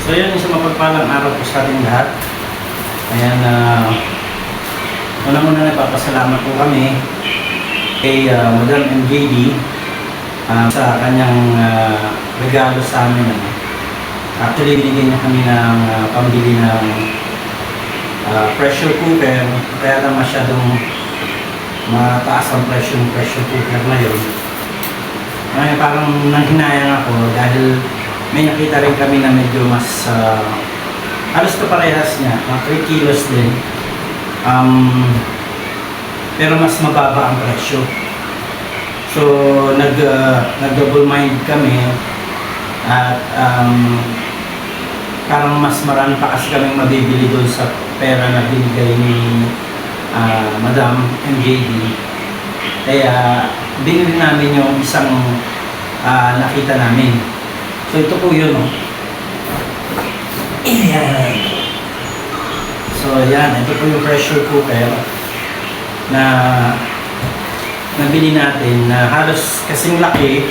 So yun, isang mapagpalang araw po sa ating lahat. Ayan, unang-una nagpapasalamat po kami kay Madam MJD sa kanyang regalo sa amin. Actually, binigyan niya kami ng pambili ng pressure cooker. Kaya lang masyadong mataas ang presyo ng pressure cooker na yun. Ngayon parang nanghinayang ako dahil may nakita rin kami na medyo mas halos kaparehas niya, 3 kilos din. Pero mas mababa ang presyo. So nag-double mind kami at parang mas marami pa kasi kaming mabibili doon sa pera na binigay ni Madam MJD. Kaya binili namin yung isang nakita namin. So ito po yun, oh. Ayan. So yan, ito po yung pressure cooker na nabili natin na halos kasing laki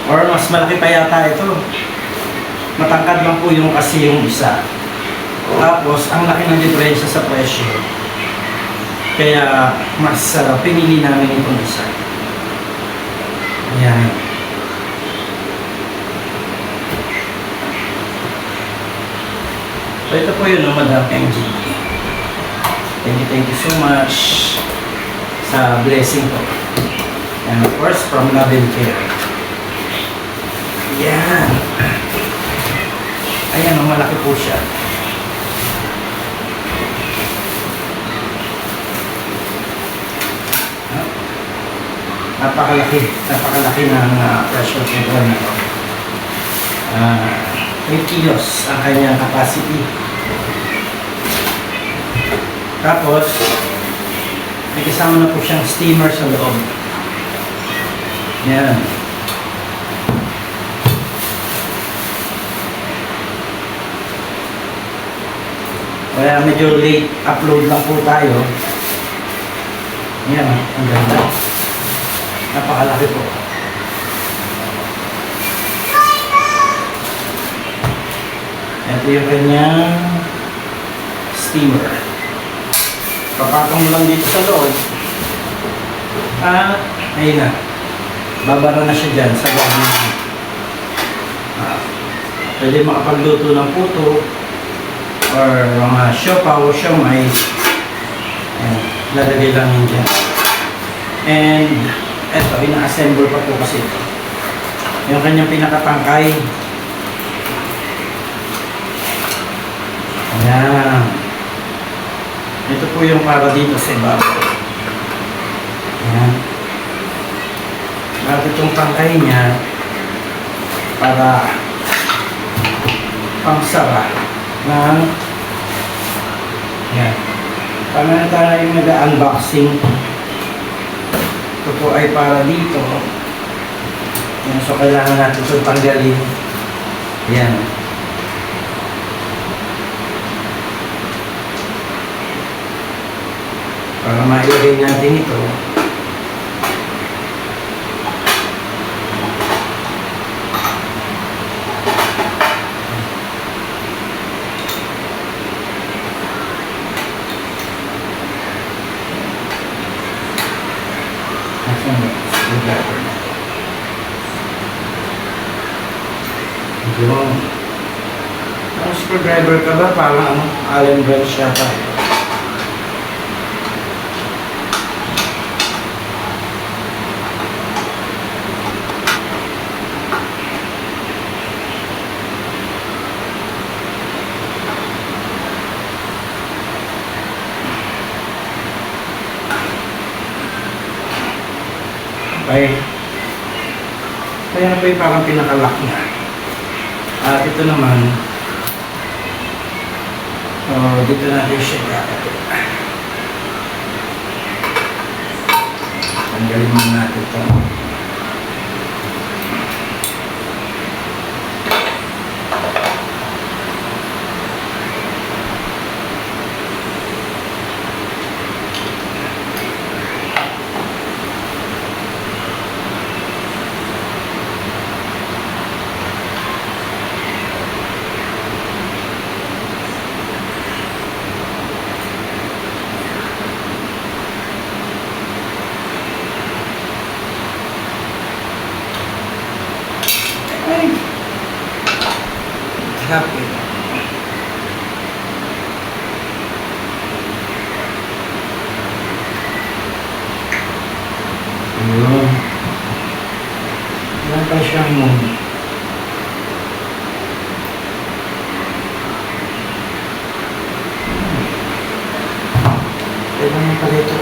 or mas malaki pa yata ito. Matangkad lang po yung kasi yung isa. Tapos ang laki ng diferensya sa presyo. Kaya mas pinili namin itong isa. Ayan. So ito po yun, Madam MJD. Thank you so much sa blessing po. And of course, from Love and Care. Ayan. Ayan, malaki po siya. Napakalaki ng pressure cooker na ito. 8 kilos ang kanyang capacity. Tapos, may kasama na po siyang steamer sa loob. Yan. Kaya medyo late upload lang po tayo. Yan, ang ganda. Napakalaki po. Ito yung kanyang steamer. Papatong mo lang dito sa loob. Ayun na. Babara na siya dyan sa gawin. Pwede makapagluto ng puto or mga siopaw o siomay. Lalagay lang yun dyan. And eto, ina-assemble pa po kasi ito. Yung kanyang pinakatangkay. Ayan. Ito po yung para dito sa ibabaw. Ayan. Bakit itong tangkay niya para pangsara ng ayan. Paano tayo nag-unboxing? Ito po ay para dito. Ayan, so kailangan natin itong tanggalin. Ayan. Para mailagay natin ito. Yung screwdriver ka ba? Parang Allen wrench siya pa. Okay. Kaya po yung parang pinakalock niya. At ito naman, dito natin siya gagawin. Tanggalin muna natin ito. kapit. Ayun. Yan pa siyang pwede naman pala ito.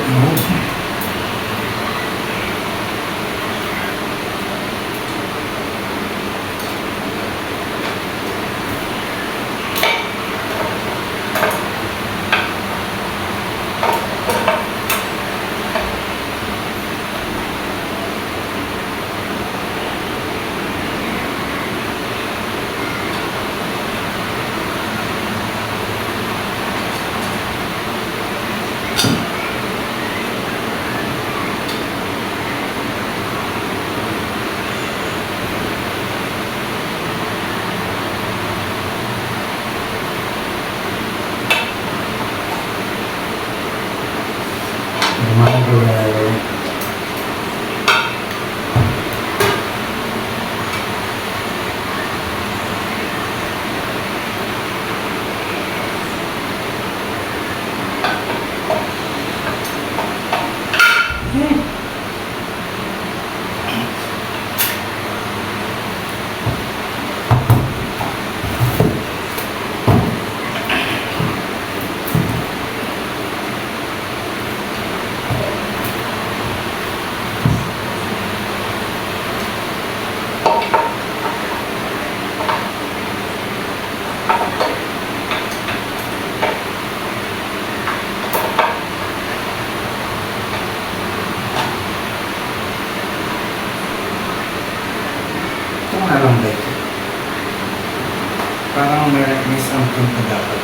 Alam ba ito? Parang may something na dapat.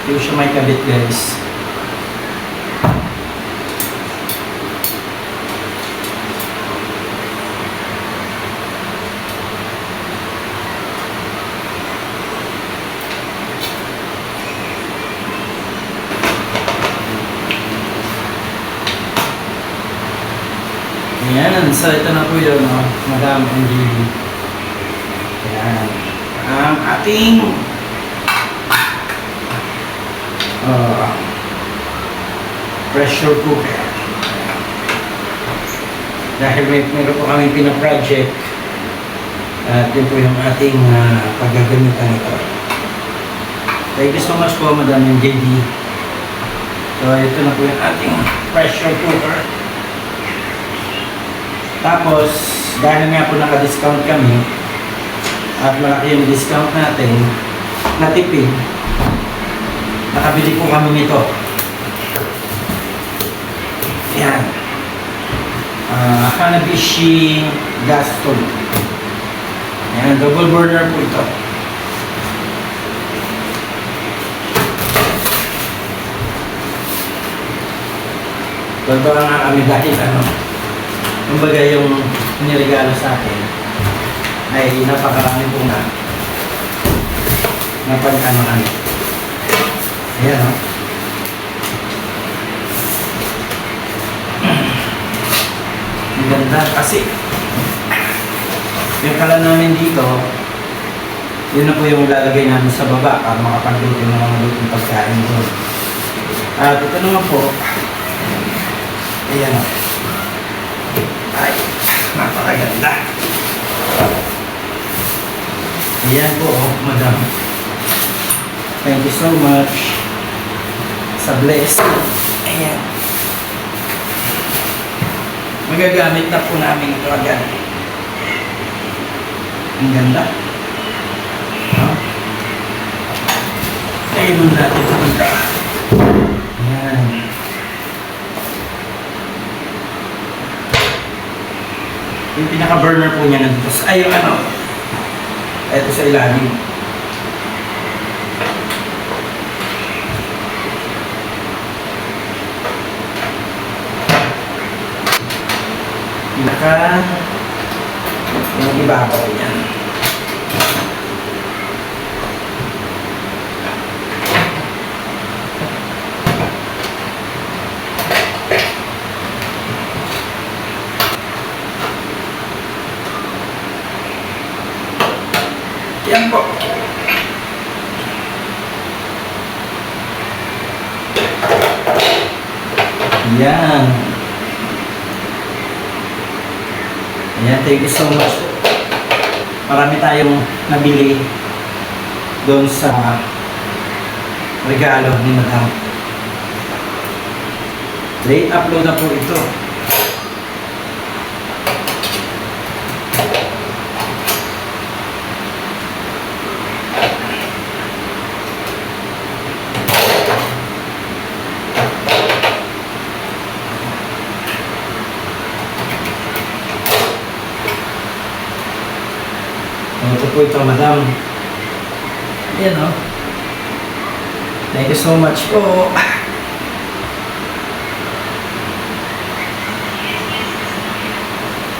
Hindi siya may kabit, guys. Ayan, so ito na po yun, Madam NGD. Ayan. Ang ating pressure cooker. Dahil meron po kami pina-project at yun po yung ating paggagamitan ito. Thank you so much po, Madam NGD. So ito na po yung ating pressure cooker. Tapos, dahil nga po naka-discount kami at malaki yung discount natin, natipid, nakabili po kami nito. Ayan. Hanabishi gas stove. Ayan, double burner po ito. Totoo nga kami dahil kumbaga yung niregalo sa akin ay napakarami po na napag-ano. Ayan, ang ganda kasi yung kala namin dito, yun na po yung lalagay namin sa baba para makapagluto ng mga lutong pagkain doon. At ito naman po, ayan, ay, napakaganda. Ayan po, Madam. Thank you so much sa bless. Ayan. magagamit na po namin ito agad. Ang ganda. Ayun natin ito dito. Ayan. Yung pinaka-burner po niya nandito. Ay, yung ano. Ito sa ilalim. Yung ibabaw yan. Yan po. Yan. Ayan, thank you so much. Marami tayong nabili doon sa regalo ni Madam. Late upload na po ito. Ito po ito, Madam. Yan o. Thank you so much po.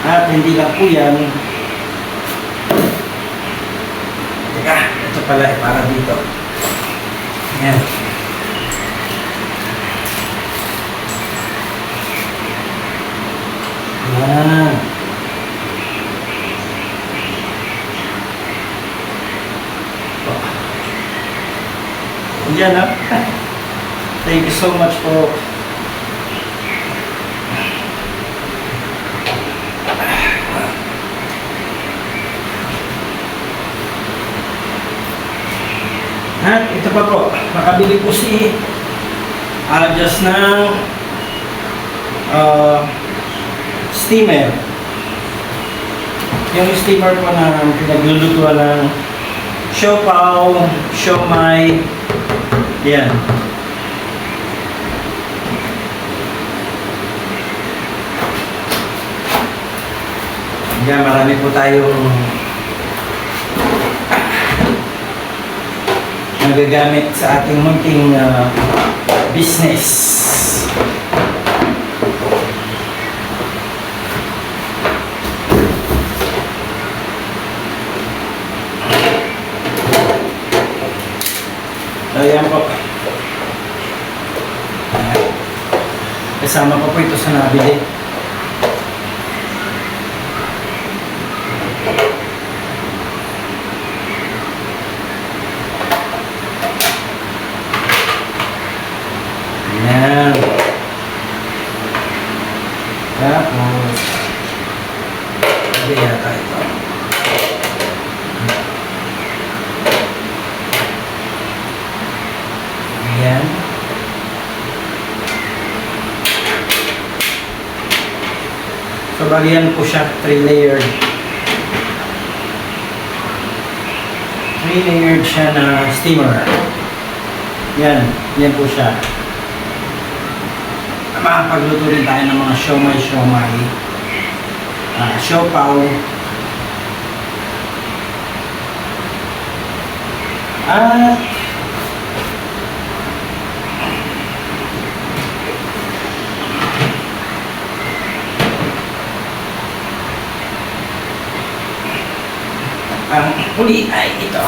At hindi lang po yan. Teka, ito pala ay para dito. Yan. Yan. Yan ha. Thank you so much po. At ito pa po, makabili po si just ng steamer. Yung steamer po na pinaglulutuan ng siopaw, siomay. Yan. Yan, marami po tayong nagagamit sa ating munting business. Ayan po. Ayan. Kasama pa po ito sa nabili. Ayan. Tapos, hindi yata ito. Ayan. So, bagyan po siya 3-layered. 3-layered siya na steamer. Yan. Yan po siya. Makapagluto rin tayo ng mga siomay, siopaw. At ang huli ay ito.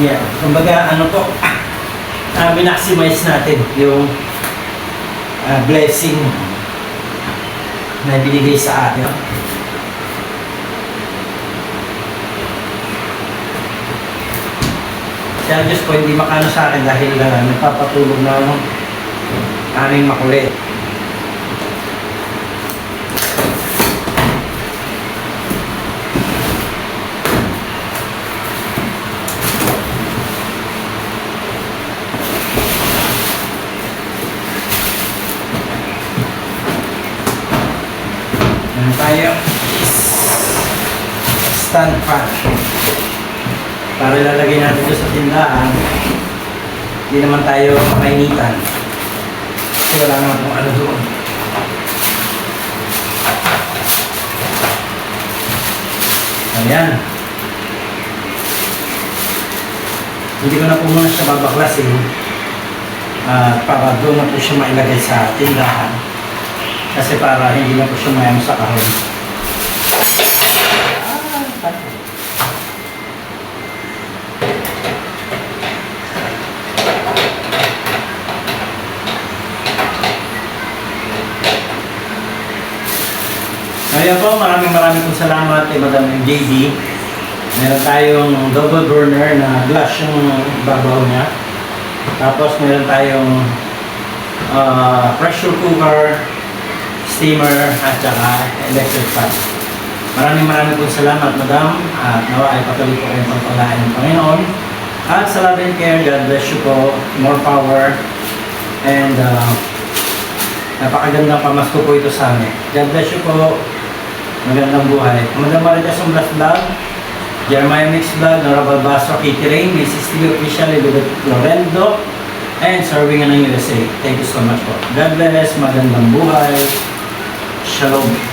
Yan. Kumbaga, ano po, minaximize natin yung blessing na binigay sa atin. Kaya Diyos po, hindi makano sa akin dahil nagpapatulog na aming makulit. stand fan. Para ilalagay natin ito sa tindahan, hindi naman tayo mainitan. Kasi wala naman kung ano doon. Ayan. Hindi ko na po muna siya babaklasin. Para doon na po siya mailagay sa tindahan. Kasi para hindi na po siya mayam sa kahon. Kaya po, maraming pong salamat kay Madam MJD. Meron tayong double burner na glass yung babaw niya. Tapos meron tayong pressure cooker, steamer, at saka electric fan. Maraming pong salamat, Madam. At nawa ay patuloy po kayong pagpalain ng Panginoon. At sa love and care, God bless you po. More power. And napakagandang pamasko po ito sa amin. God bless you po. Magandang buhay. Madam Marites Umblas Vlog, Jeremiah Mix Vlog, Norabal Basso, Kitty Rain, Mrs. TV Official, Elizabeth Lorendo, and serving in the USA. Thank you so much po. God bless. Magandang buhay. Shalom.